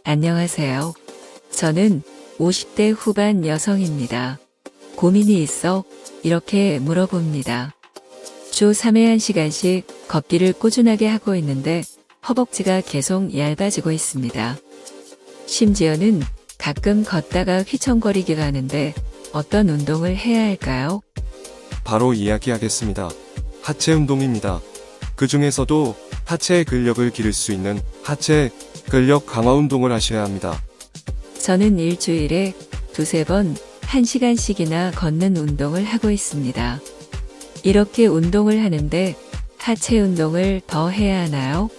안녕하세요. 저는 50대 후반 여성입니다. 고민이 있어 이렇게 물어봅니다. 주 3회 1시간씩 걷기를 꾸준하게 하고 있는데 허벅지가 계속 얇아지고 있습니다. 심지어는 가끔 걷다가 휘청거리기가 하는데 어떤 운동을 해야 할까요? 바로 이야기하겠습니다. 하체 운동입니다. 그 중에서도 하체의 근력을 기를 수 있는 하체 근력 강화 운동을 하셔야 합니다. 저는 일주일에 두세 번 1시간씩이나 걷는 운동을 하고 있습니다. 이렇게 운동을 하는데 하체 운동을 더 해야 하나요?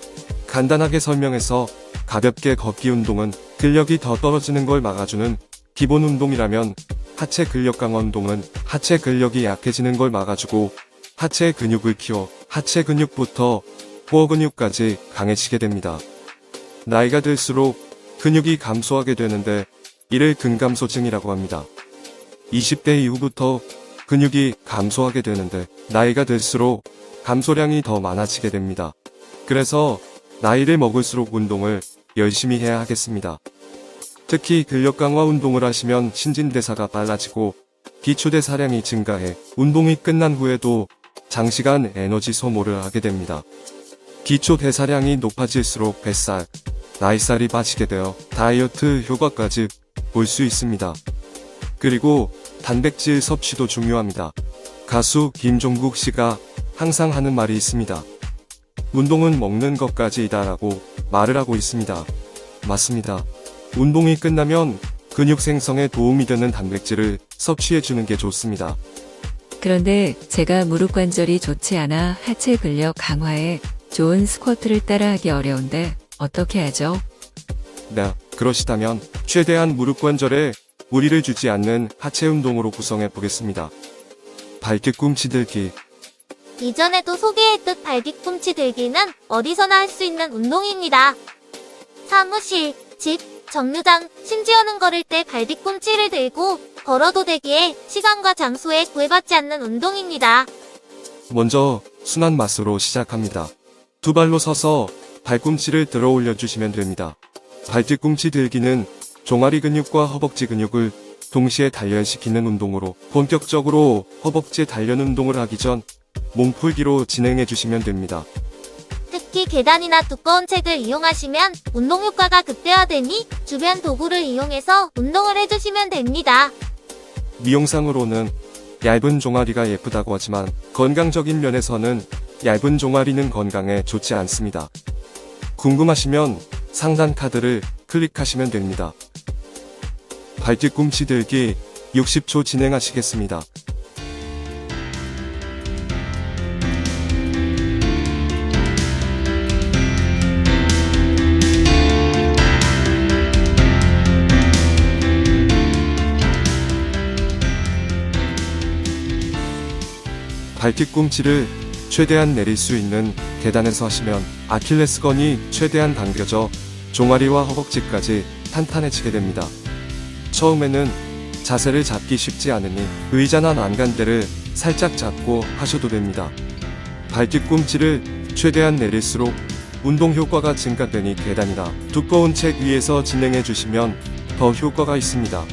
간단하게 설명해서 가볍게 걷기 운동은 근력이 더 떨어지는 걸 막아주는 기본 운동이라면 하체 근력 강화 운동은 하체 근력이 약해지는 걸 막아주고 하체 근육을 키워 하체 근육부터 코어 근육까지 강해지게 됩니다. 나이가 들수록 근육이 감소하게 되는데 이를 근감소증이라고 합니다. 20대 이후부터 근육이 감소하게 되는데 나이가 들수록 감소량이 더 많아지게 됩니다. 그래서 나이를 먹을수록 운동을 열심히 해야 하겠습니다. 특히 근력 강화 운동을 하시면 신진대사가 빨라지고 기초대사량이 증가해 운동이 끝난 후에도 장시간 에너지 소모를 하게 됩니다. 기초대사량이 높아질수록 뱃살, 나이살이 빠지게 되어 다이어트 효과까지 볼 수 있습니다. 그리고 단백질 섭취도 중요합니다. 가수 김종국 씨가 항상 하는 말이 있습니다. 운동은 먹는 것까지이다라고 말을 하고 있습니다. 맞습니다. 운동이 끝나면 근육 생성에 도움이 되는 단백질을 섭취해주는 게 좋습니다. 그런데 제가 무릎 관절이 좋지 않아 하체 근력 강화에 좋은 스쿼트를 따라하기 어려운데 어떻게 하죠? 네, 그러시다면 최대한 무릎 관절에 무리를 주지 않는 하체 운동으로 구성해 보겠습니다. 발뒤꿈치 들기. 이전에도 소개했듯 발뒤꿈치 들기는 어디서나 할 수 있는 운동입니다. 사무실, 집, 정류장, 심지어는 걸을 때 발뒤꿈치를 들고 걸어도 되기에 시간과 장소에 구애받지 않는 운동입니다. 먼저 순한 맛으로 시작합니다. 두 발로 서서 발꿈치를 들어 올려주시면 됩니다. 발뒤꿈치 들기는 종아리 근육과 허벅지 근육을 동시에 단련시키는 운동으로 본격적으로 허벅지 단련 운동을 하기 전 몸풀기로 진행해 주시면 됩니다. 특히 계단이나 두꺼운 책을 이용하시면 운동 효과가 극대화되니 주변 도구를 이용해서 운동을 해주시면 됩니다. 미용상으로는 얇은 종아리가 예쁘다고 하지만 건강적인 면에서는 얇은 종아리는 건강에 좋지 않습니다. 궁금하시면 상단 카드를 클릭하시면 됩니다. 발뒤꿈치 들기 60초 진행하시겠습니다. 발뒤꿈치를 최대한 내릴 수 있는 계단에서 하시면 아킬레스건이 최대한 당겨져 종아리와 허벅지까지 탄탄해지게 됩니다. 처음에는 자세를 잡기 쉽지 않으니 의자나 난간대를 살짝 잡고 하셔도 됩니다. 발뒤꿈치를 최대한 내릴수록 운동 효과가 증가되니 계단이나 두꺼운 책 위에서 진행해 주시면 더 효과가 있습니다.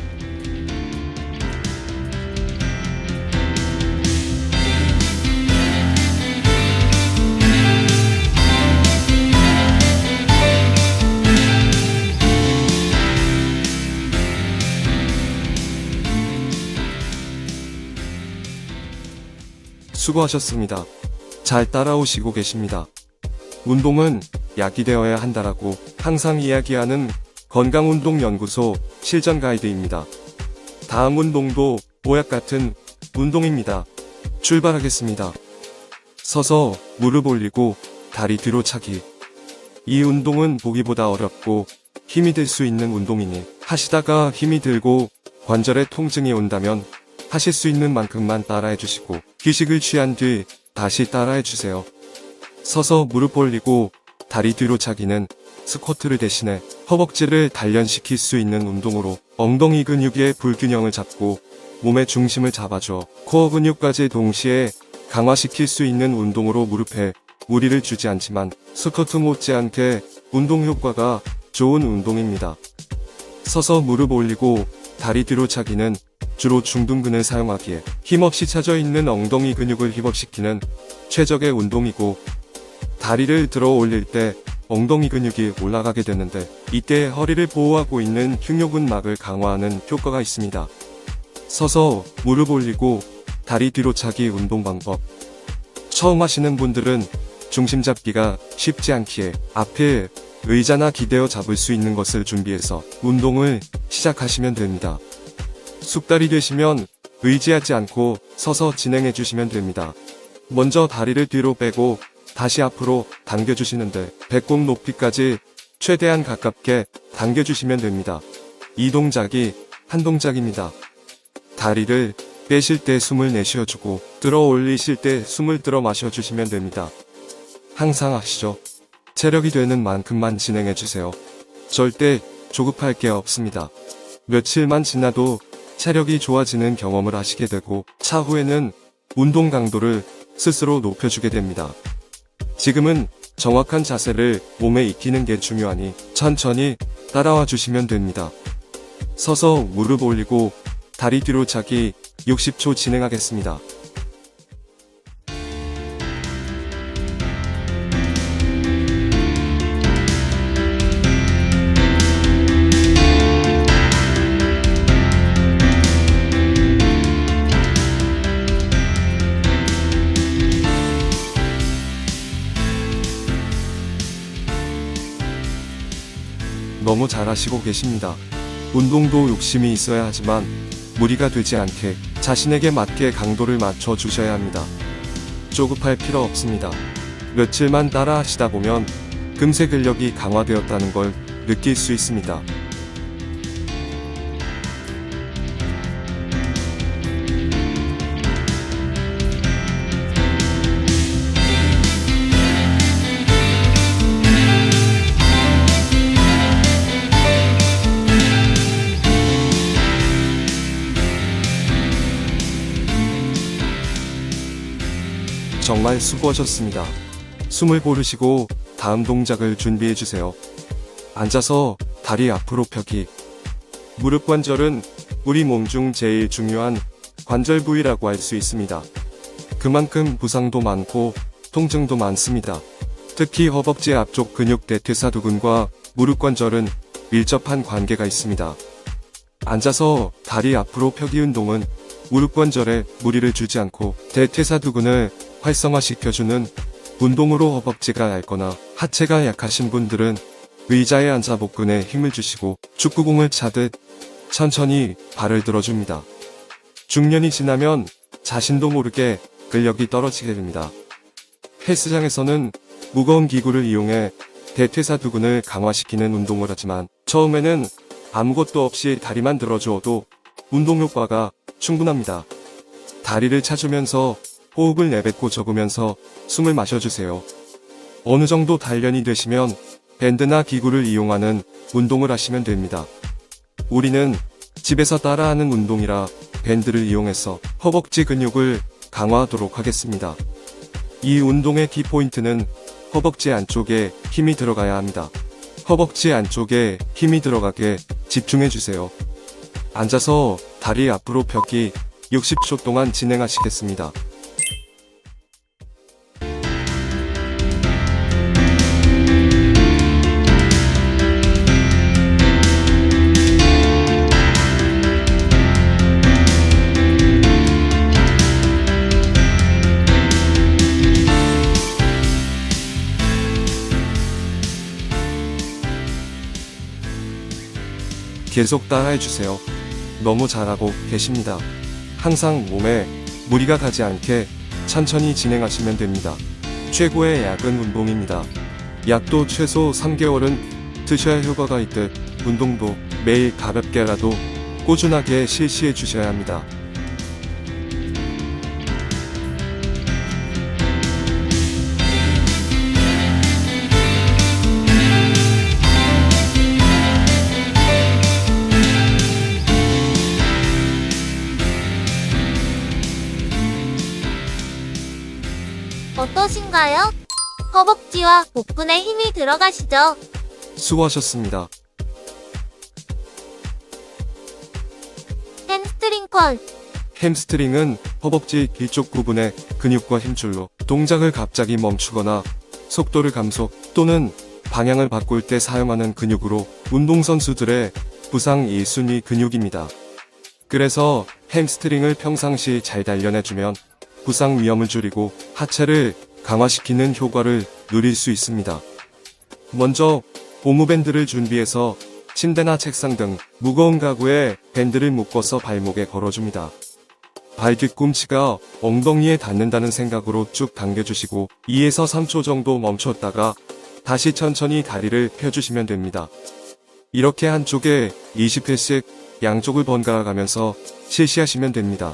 수고하셨습니다. 잘 따라오시고 계십니다. 운동은 약이 되어야 한다라고 항상 이야기하는 건강운동연구소 실전 가이드입니다. 다음 운동도 보약 같은 운동입니다. 출발하겠습니다. 서서 무릎 올리고 다리 뒤로 차기. 이 운동은 보기보다 어렵고 힘이 들 수 있는 운동이니 하시다가 힘이 들고 관절에 통증이 온다면 하실 수 있는 만큼만 따라해 주시고 휴식을 취한 뒤 다시 따라해 주세요. 서서 무릎 올리고 다리 뒤로 차기는 스쿼트를 대신해 허벅지를 단련시킬 수 있는 운동으로 엉덩이 근육의 불균형을 잡고 몸의 중심을 잡아줘 코어 근육까지 동시에 강화시킬 수 있는 운동으로 무릎에 무리를 주지 않지만 스쿼트 못지않게 운동 효과가 좋은 운동입니다. 서서 무릎 올리고 다리 뒤로 차기는 주로 중둔근을 사용하기에 힘없이 차져 있는 엉덩이 근육을 힙업시키는 최적의 운동이고, 다리를 들어 올릴 때 엉덩이 근육이 올라가게 되는데 이때 허리를 보호하고 있는 흉요근막을 강화하는 효과가 있습니다. 서서 무릎 올리고 다리 뒤로 차기 운동 방법. 처음 하시는 분들은 중심 잡기가 쉽지 않기에 앞에 의자나 기대어 잡을 수 있는 것을 준비해서 운동을 시작하시면 됩니다. 숙달이 되시면 의지하지 않고 서서 진행해 주시면 됩니다. 먼저 다리를 뒤로 빼고 다시 앞으로 당겨주시는데 배꼽 높이까지 최대한 가깝게 당겨주시면 됩니다. 이 동작이 한 동작입니다. 다리를 빼실 때 숨을 내쉬어주고 들어 올리실 때 숨을 들어 마셔주시면 됩니다. 항상 하시죠. 체력이 되는 만큼만 진행해주세요. 절대 조급할 게 없습니다. 며칠만 지나도 체력이 좋아지는 경험을 하시게 되고 차후에는 운동 강도를 스스로 높여주게 됩니다. 지금은 정확한 자세를 몸에 익히는 게 중요하니 천천히 따라와 주시면 됩니다. 서서 무릎 올리고 다리 뒤로 차기 60초 진행하겠습니다. 너무 잘하시고 계십니다. 운동도 욕심이 있어야 하지만 무리가 되지 않게 자신에게 맞게 강도를 맞춰 주셔야 합니다. 조급할 필요 없습니다. 며칠만 따라 하시다 보면 금세 근력이 강화되었다는 걸 느낄 수 있습니다. 정말 수고하셨습니다. 숨을 고르시고 다음 동작을 준비해주세요. 앉아서 다리 앞으로 펴기. 무릎 관절은 우리 몸 중 제일 중요한 관절 부위라고 할 수 있습니다. 그만큼 부상도 많고 통증도 많습니다. 특히 허벅지 앞쪽 근육 대퇴사두근과 무릎 관절은 밀접한 관계가 있습니다. 앉아서 다리 앞으로 펴기 운동은 무릎 관절에 무리를 주지 않고 대퇴사두근을 활성화시켜주는 운동으로 허벅지가 얇거나 하체가 약하신 분들은 의자에 앉아 복근에 힘을 주시고 축구공을 차듯 천천히 발을 들어줍니다. 중년이 지나면 자신도 모르게 근력이 떨어지게 됩니다. 헬스장에서는 무거운 기구를 이용해 대퇴사두근을 강화시키는 운동을 하지만 처음에는 아무것도 없이 다리만 들어주어도 운동 효과가 충분합니다. 다리를 차주면서 호흡을 내뱉고 적으면서 숨을 마셔주세요. 어느 정도 단련이 되시면 밴드나 기구를 이용하는 운동을 하시면 됩니다. 우리는 집에서 따라하는 운동이라 밴드를 이용해서 허벅지 근육을 강화하도록 하겠습니다. 이 운동의 키포인트는 허벅지 안쪽에 힘이 들어가야 합니다. 허벅지 안쪽에 힘이 들어가게 집중해주세요. 앉아서 다리 앞으로 펴기 60초 동안 진행하시겠습니다. 계속 따라해주세요. 너무 잘하고 계십니다. 항상 몸에 무리가 가지 않게 천천히 진행하시면 됩니다. 최고의 약은 운동입니다. 약도 최소 3개월은 드셔야 효과가 있듯 운동도 매일 가볍게라도 꾸준하게 실시해 주셔야 합니다. 어떠신가요? 허벅지와 복근에 힘이 들어가시죠? 수고하셨습니다. 햄스트링 컬. 햄스트링은 허벅지 뒤쪽 부분의 근육과 힘줄로 동작을 갑자기 멈추거나 속도를 감소 또는 방향을 바꿀 때 사용하는 근육으로 운동선수들의 부상 1순위 근육입니다. 그래서 햄스트링을 평상시 잘 단련해주면 부상 위험을 줄이고 하체를 강화시키는 효과를 누릴 수 있습니다. 먼저 고무밴드를 준비해서 침대나 책상 등 무거운 가구에 밴드를 묶어서 발목에 걸어줍니다. 발 뒤꿈치가 엉덩이에 닿는다는 생각으로 쭉 당겨주시고 2에서 3초 정도 멈췄다가 다시 천천히 다리를 펴주시면 됩니다. 이렇게 한쪽에 20회씩 양쪽을 번갈아 가면서 실시하시면 됩니다.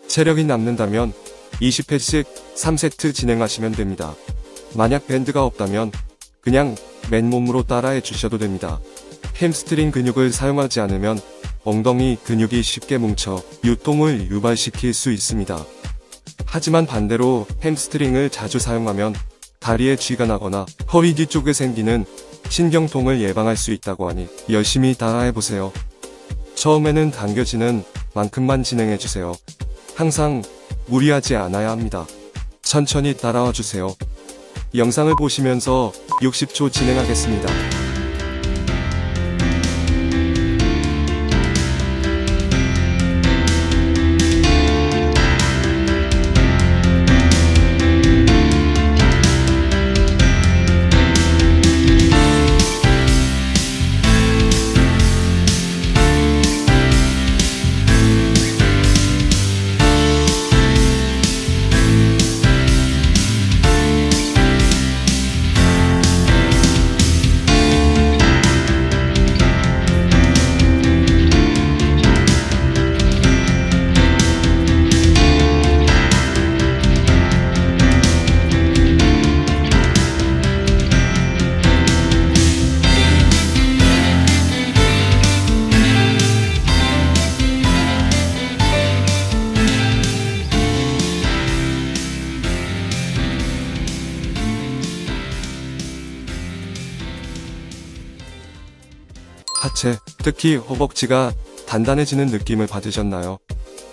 체력이 남는다면 20회씩 3세트 진행하시면 됩니다. 만약 밴드가 없다면 그냥 맨몸으로 따라해 주셔도 됩니다. 햄스트링 근육을 사용하지 않으면 엉덩이 근육이 쉽게 뭉쳐 유통을 유발시킬 수 있습니다. 하지만 반대로 햄스트링을 자주 사용하면 다리에 쥐가 나거나 허리 뒤쪽에 생기는 신경통을 예방할 수 있다고 하니 열심히 따라해보세요. 처음에는 당겨지는 만큼만 진행해주세요. 항상 무리하지 않아야 합니다. 천천히 따라와 주세요. 영상을 보시면서 60초 진행하겠습니다. 하체, 특히 허벅지가 단단해지는 느낌을 받으셨나요?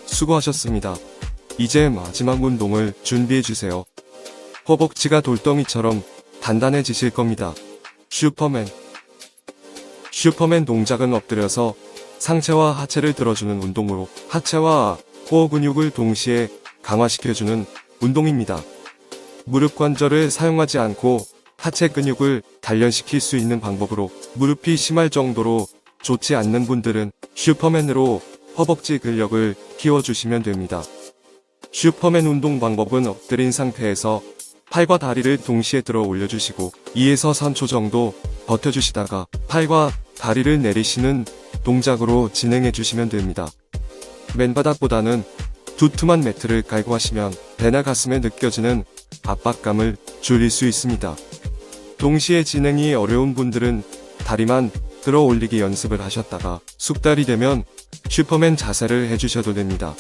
수고하셨습니다. 이제 마지막 운동을 준비해주세요. 허벅지가 돌덩이처럼 단단해지실 겁니다. 슈퍼맨. 슈퍼맨 동작은 엎드려서 상체와 하체를 들어주는 운동으로 하체와 코어 근육을 동시에 강화시켜주는 운동입니다. 무릎 관절을 사용하지 않고 하체 근육을 단련시킬 수 있는 방법으로 무릎이 심할 정도로 좋지 않는 분들은 슈퍼맨으로 허벅지 근력을 키워주시면 됩니다. 슈퍼맨 운동 방법은 엎드린 상태에서 팔과 다리를 동시에 들어 올려주시고 2에서 3초 정도 버텨주시다가 팔과 다리를 내리시는 동작으로 진행해 주시면 됩니다. 맨바닥보다는 두툼한 매트를 깔고 하시면 배나 가슴에 느껴지는 압박감을 줄일 수 있습니다. 동시에 진행이 어려운 분들은 다리만 들어 올리기 연습을 하셨다가 숙달이 되면 슈퍼맨 자세를 해주셔도 됩니다.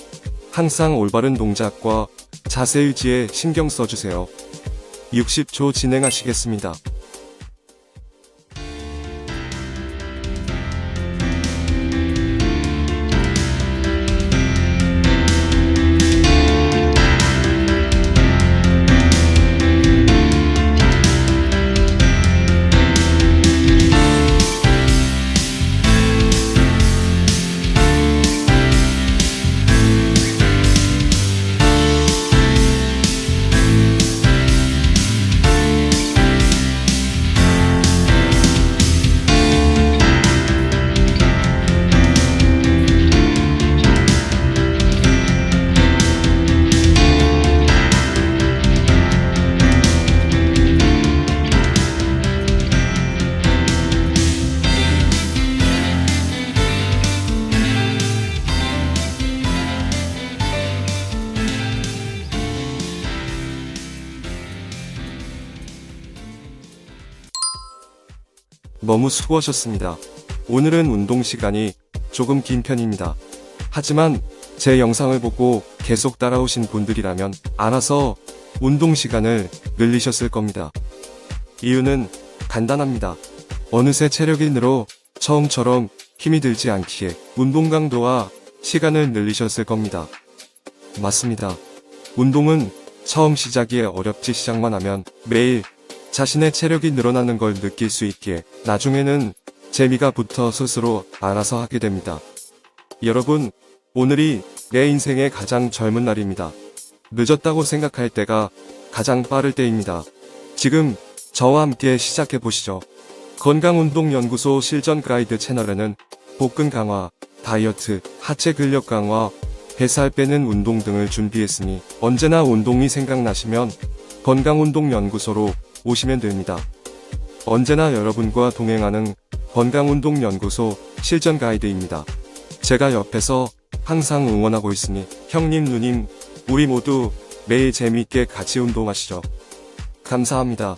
항상 올바른 동작과 자세 유지에 신경 써주세요. 60초 진행하시겠습니다. 너무 수고하셨습니다. 오늘은 운동 시간이 조금 긴 편입니다. 하지만 제 영상을 보고 계속 따라오신 분들이라면 알아서 운동 시간을 늘리셨을 겁니다. 이유는 간단합니다. 어느새 체력이 늘어 처음처럼 힘이 들지 않기에 운동 강도와 시간을 늘리셨을 겁니다. 맞습니다. 운동은 처음 시작이 어렵지 시작만 하면 매일 자신의 체력이 늘어나는 걸 느낄 수 있기에 나중에는 재미가 붙어 스스로 알아서 하게 됩니다. 여러분, 오늘이 내 인생의 가장 젊은 날입니다. 늦었다고 생각할 때가 가장 빠를 때입니다. 지금 저와 함께 시작해 보시죠. 건강운동연구소 실전 가이드 채널에는 복근 강화, 다이어트, 하체 근력 강화, 뱃살 빼는 운동 등을 준비했으니 언제나 운동이 생각나시면 건강운동연구소로 오시면 됩니다. 언제나 여러분과 동행하는 건강운동연구소 실전 가이드입니다. 제가 옆에서 항상 응원하고 있으니 형님, 누님, 우리 모두 매일 재미있게 같이 운동하시죠. 감사합니다.